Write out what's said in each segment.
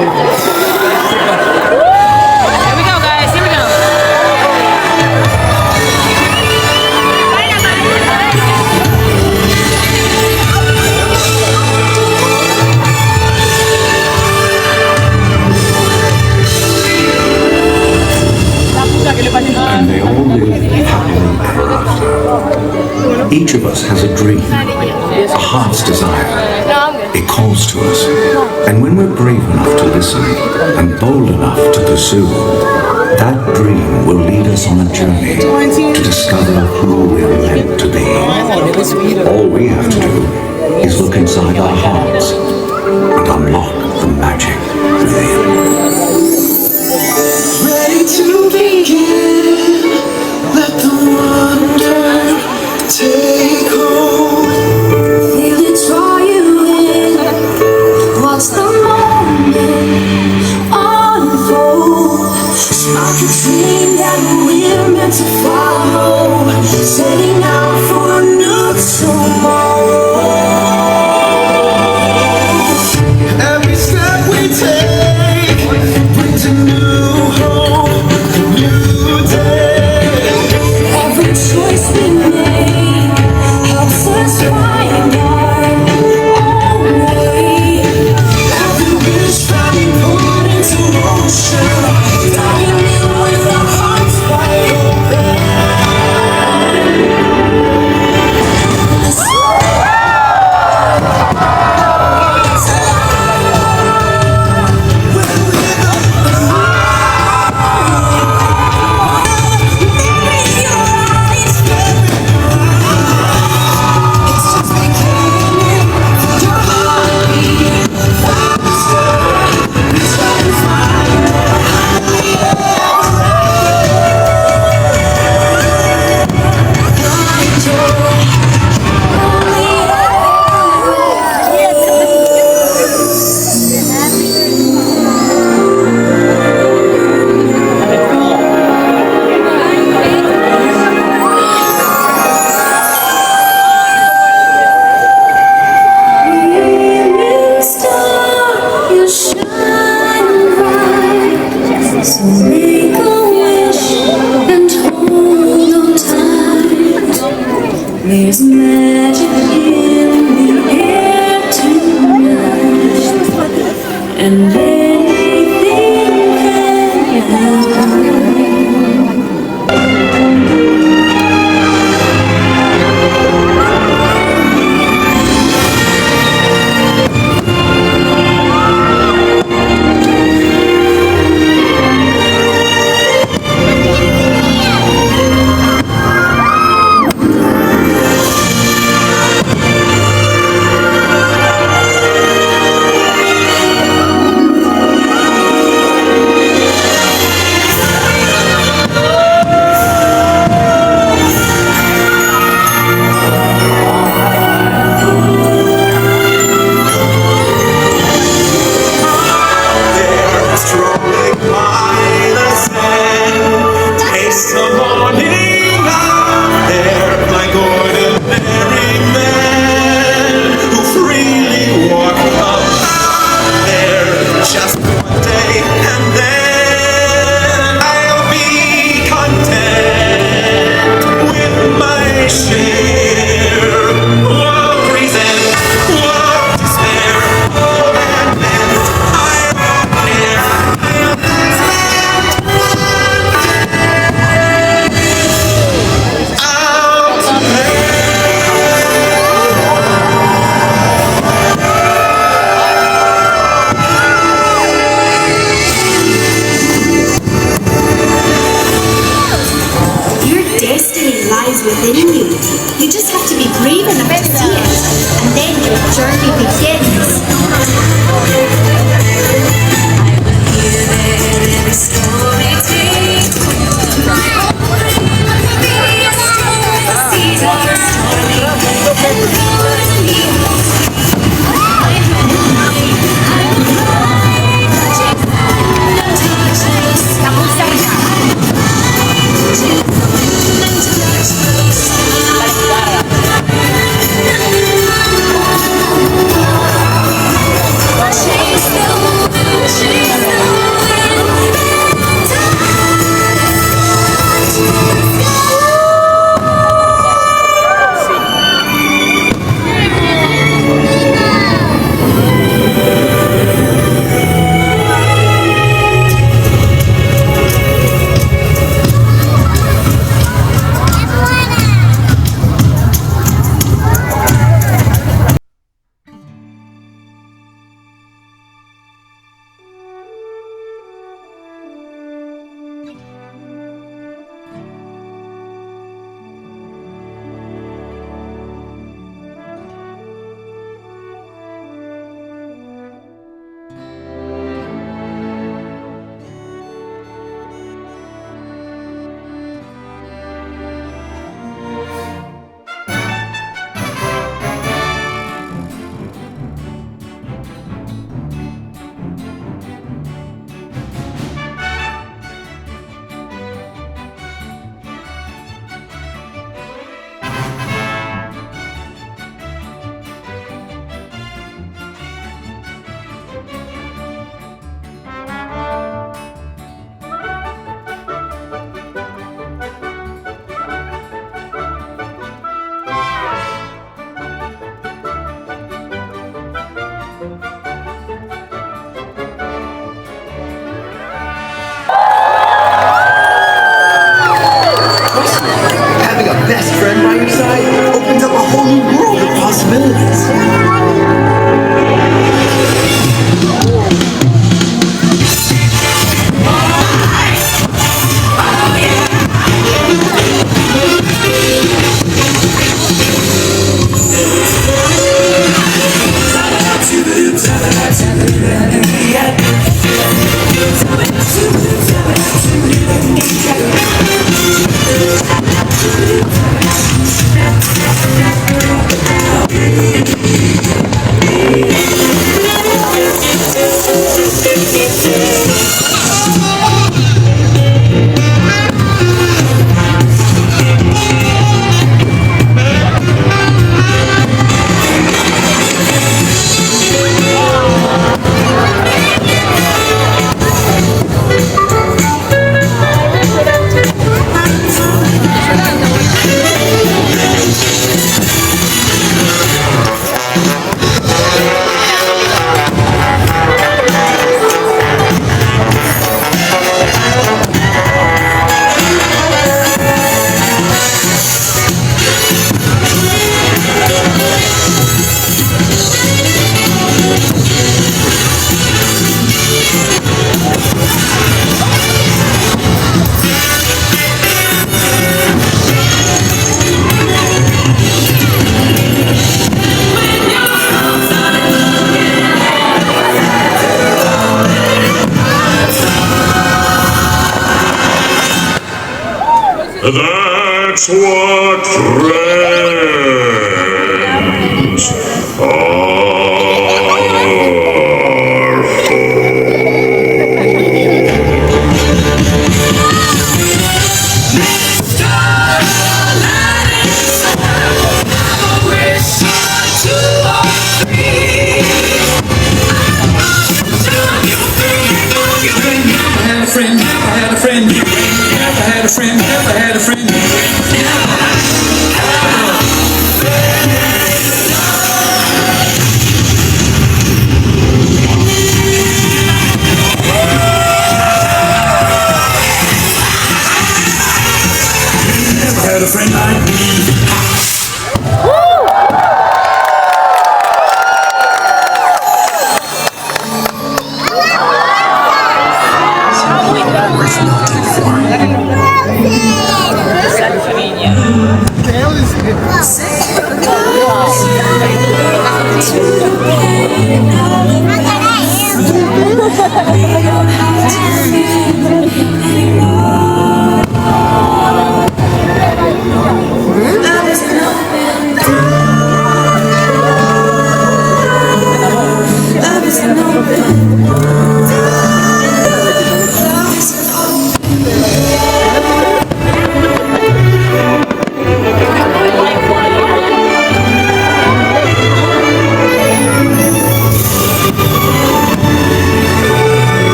we go, guys. Here we go. And they all live happily ever after. Each of us has a dream, a heart's desire. It calls to us. And when we're brave enough to listen and bold enough to pursue, that dream will lead us on a journey to discover who we're meant to be. All we have to do is look inside our hearts and unlock the magic within. Ready to begin, let the wonder take hold. Feel it draw you in, watch the moment unfold. Spark a dream that we're meant to follow, setting out for a new tomorrow. Every step we take brings a new hope, a new day. Every choice we make helps us find our own way. Every wish finding put into motion, dying in with our hearts wide open. Let's so make a wish and hold on tight. There's magic in the air tonight, and anything can happen. Having a best friend by your side opens up a whole new world of possibilities. That's what friends are for. Had a friend like me.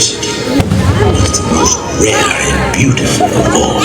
electricity. It's the most rare and beautiful of all.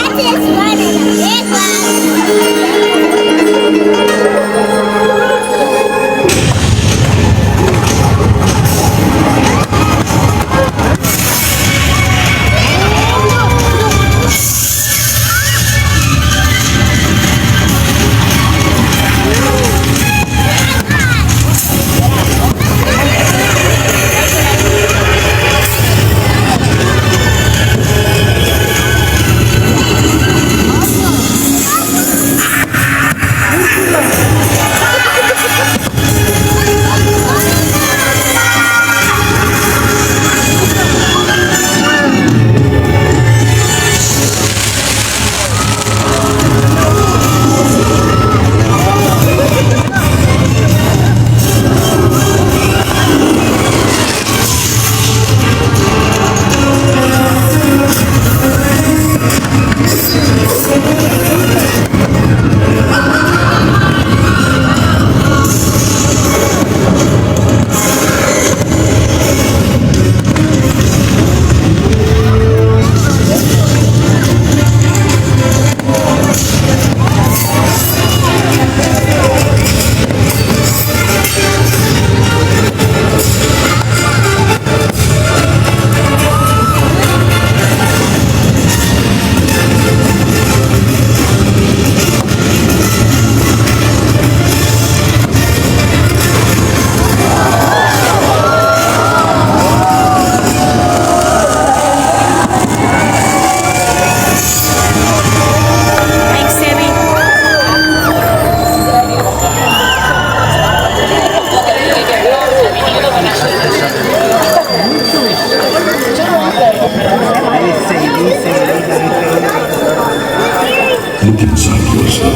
Look inside yourself.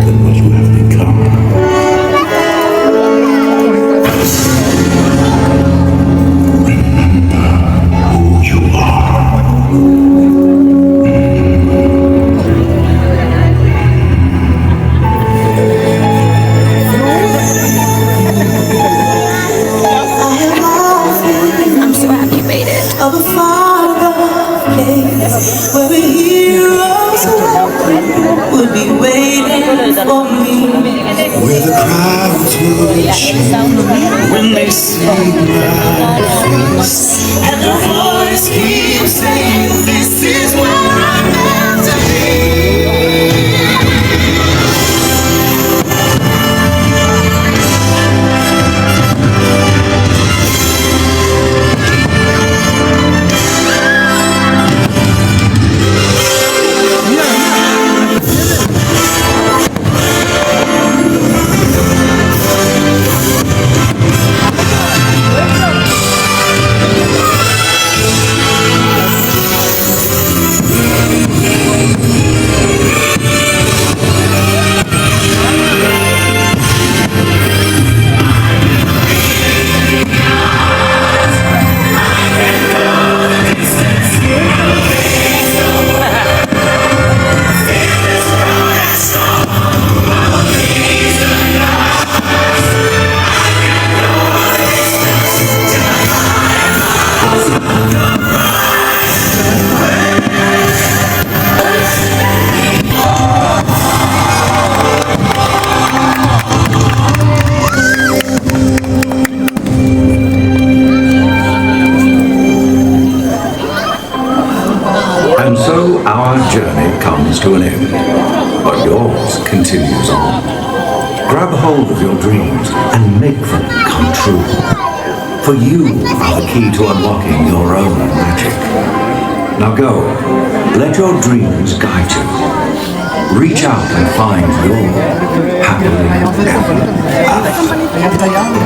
Than what you have become. Remember who you are. Of a far-off place where the heroes would be waiting for me, Where the crowds will cheer when they see my face, and the voice keeps saying, "This is where I'm meant to be." And so our journey comes to an end, but yours continues on. Grab hold of your dreams and make them come true. For you are the key to unlocking your own magic. Now go, let your dreams guide you. Reach out and find your happily ever after.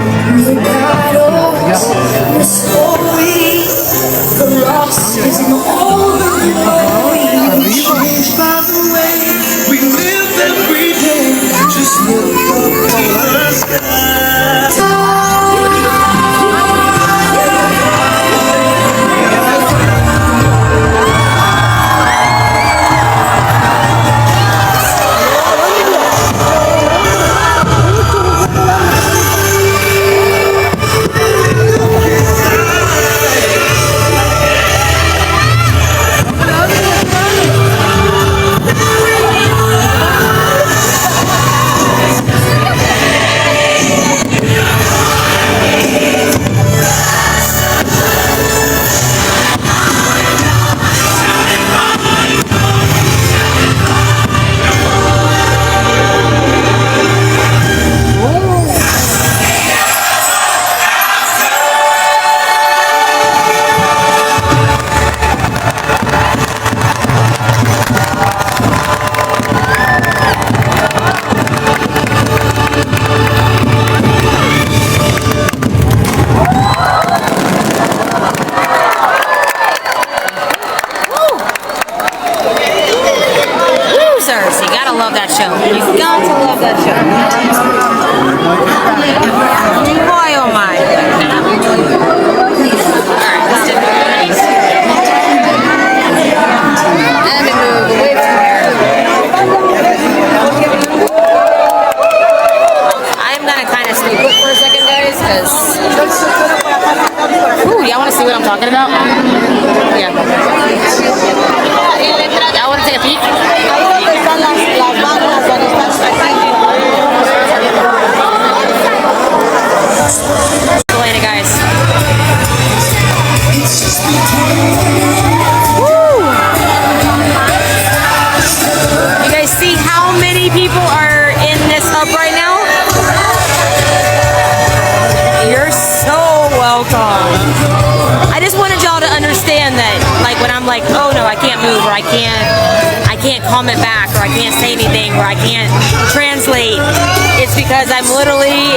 The story, the loss is no longer changed by the way we live every day. Just look up at the sky. love that show. Boy, oh my. Alright, let's do it. Let me move away from here. I'm gonna kind of stay put for a second, guys, because... Ooh, y'all want to see what I'm talking about? Yeah. Y'all want to take a peek? Elena, guys. Woo! You guys see how many people are in this hub right now? You're so welcome. I just wanted y'all to understand that, like, when I'm like, oh no, I can't move, or I can't comment back, or I can't say anything, or I can't translate, it's because I'm literally